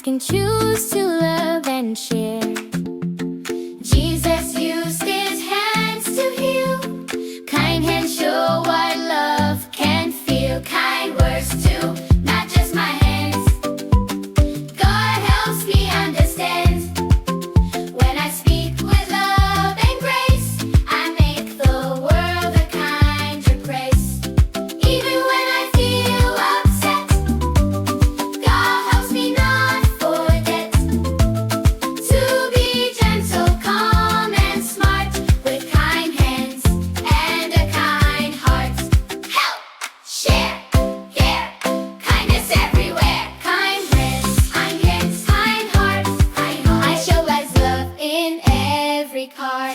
can choose to love and share. Jesus used his hands to heal. Kind hands show what love can feel. Kind words too, not just my hands. God helps me understand. When I speak with love and grace, I make the world a kinder place. Even when I feel upset, God helps me not forget to be gentle, calm, and smart, with kind hands and a kind heart. Help, share, care, kindness everywhere. Kind hands, kind heart. I show God's love in every card.